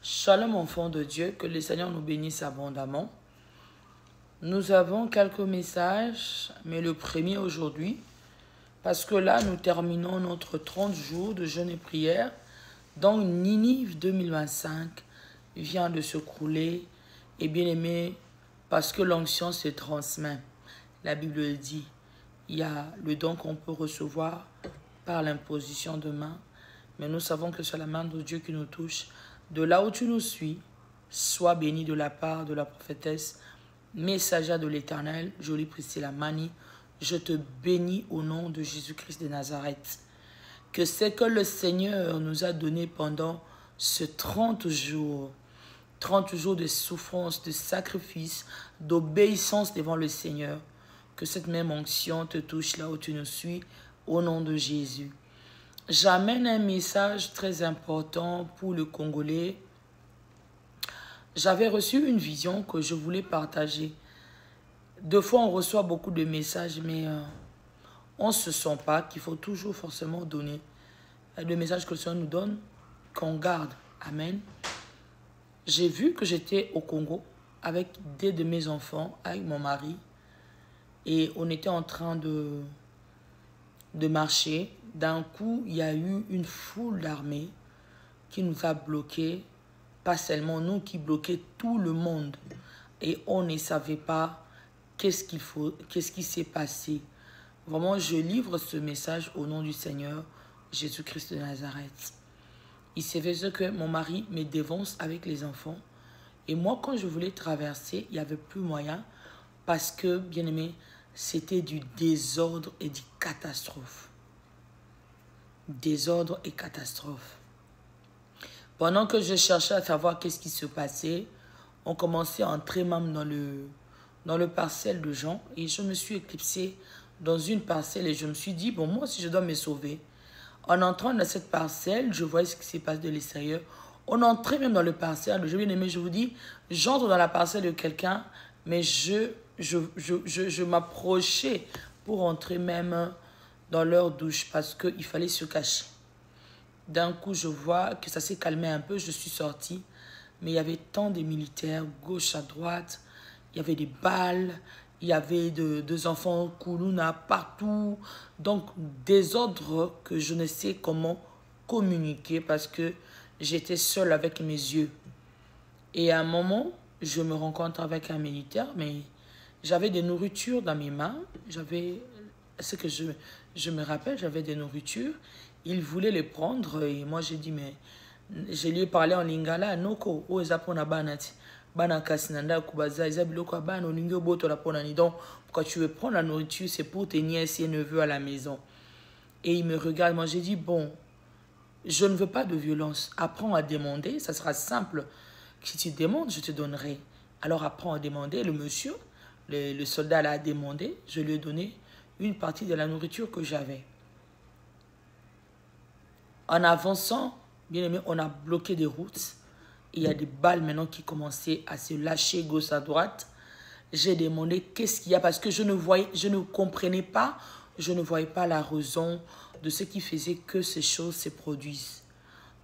Shalom enfants de Dieu, que le Seigneur nous bénisse abondamment. Nous avons quelques messages, mais le premier aujourd'hui, parce que là nous terminons notre 30 jours de jeûne et prière, donc Ninive 2025 vient de se couler, et bien aimé, parce que l'onction se transmet. La Bible le dit, il y a le don qu'on peut recevoir par l'imposition de main, mais nous savons que c'est la main de Dieu qui nous touche. De là où tu nous suis, sois béni de la part de la prophétesse, messagère de l'Éternel, jolie Priscilla Mani. Je te bénis au nom de Jésus-Christ de Nazareth. Que c'est que le Seigneur nous a donné pendant ce 30 jours de souffrance, de sacrifice, d'obéissance devant le Seigneur. Que cette même onction te touche là où tu nous suis, au nom de Jésus. J'amène un message très important pour le Congolais. J'avais reçu une vision que je voulais partager. Deux fois, on reçoit beaucoup de messages, mais on ne se sent pas qu'il faut toujours forcément donner. Le message que le Seigneur nous donne, qu'on garde. Amen. J'ai vu que j'étais au Congo avec deux de mes enfants, avec mon mari, et on était en train de marcher. D'un coup, il y a eu une foule d'armées qui nous a bloqués, pas seulement nous, qui bloquaient tout le monde. Et on ne savait pas qu'est-ce qui s'est passé. Vraiment, je livre ce message au nom du Seigneur Jésus-Christ de Nazareth. Il s'est fait que mon mari me dévance avec les enfants. Et moi, quand je voulais traverser, il n'y avait plus moyen parce que, bien aimé, c'était du désordre et du catastrophe. Désordre et catastrophe. Pendant que je cherchais à savoir qu'est-ce qui se passait, on commençait à entrer même dans le parcelle de gens et je me suis éclipsée dans une parcelle et je me suis dit, bon, moi si je dois me sauver. En entrant dans cette parcelle, je voyais ce qui s'est passé de l'extérieur. On entrait même dans le parcelle, je bien aimé, je vous dis, j'entre dans la parcelle de quelqu'un, mais je m'approchais pour entrer même dans leur douche parce qu'il fallait se cacher. D'un coup, je vois que ça s'est calmé un peu, je suis sortie, mais il y avait tant de militaires, gauche à droite, il y avait des balles, il y avait deux enfants Koulouna partout, donc des ordres que je ne sais comment communiquer parce que j'étais seule avec mes yeux. Et à un moment, je me rencontre avec un militaire, mais j'avais des nourritures dans mes mains, ce que je me rappelle, j'avais des nourritures. Il voulait les prendre et moi j'ai dit, mais je lui ai parlé en lingala, noko, o ezapona banati, bana kasinanda kubaza, ezabiloko bana olingo boto la ponani. Donc, quand tu veux prendre la nourriture, c'est pour tes nièces et neveux à la maison. Et il me regarde, moi j'ai dit, bon, je ne veux pas de violence, apprends à demander, ça sera simple. Si tu demandes, je te donnerai. Alors apprends à demander. Le monsieur, le soldat l'a demandé, je lui ai donné une partie de la nourriture que j'avais. En avançant, bien aimé, on a bloqué des routes. Il y a des balles maintenant qui commençaient à se lâcher gauche à droite. J'ai demandé qu'est-ce qu'il y a parce que je ne comprenais pas, je ne voyais pas la raison de ce qui faisait que ces choses se produisent.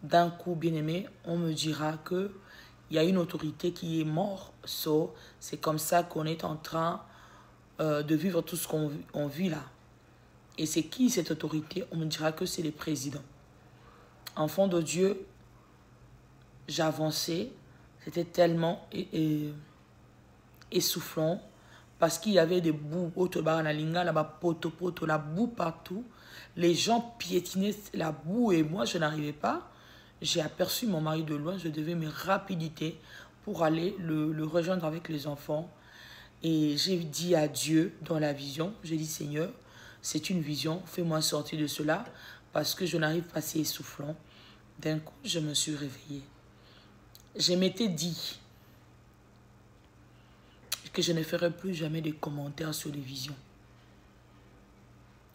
D'un coup, bien aimé, on me dira que il y a une autorité qui est morte. So, c'est comme ça qu'on est en train de vivre tout ce qu'on vit là. Et c'est qui cette autorité? On me dira que c'est les présidents. Enfant de Dieu, j'avançais, c'était tellement essoufflant parce qu'il y avait des boues, la boue partout. Les gens piétinaient la boue et moi je n'arrivais pas. J'ai aperçu mon mari de loin, je devais me rapiditer pour aller le rejoindre avec les enfants. Et j'ai dit à Dieu dans la vision, j'ai dit Seigneur, c'est une vision, fais-moi sortir de cela parce que je n'arrive pas, c'est essoufflant. D'un coup, je me suis réveillée. Je m'étais dit que je ne ferai plus jamais de commentaires sur les visions.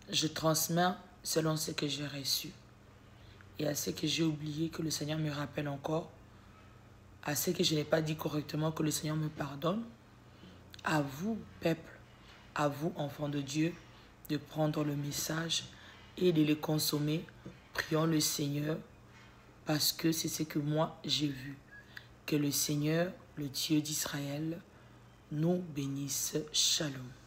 Je transmets selon ce que j'ai reçu. Et à ce que j'ai oublié, que le Seigneur me rappelle encore. À ce que je n'ai pas dit correctement, que le Seigneur me pardonne. À vous, peuple, à vous, enfants de Dieu, de prendre le message et de le consommer. Prions le Seigneur parce que c'est ce que moi j'ai vu. que le Seigneur, le Dieu d'Israël, nous bénisse. Shalom.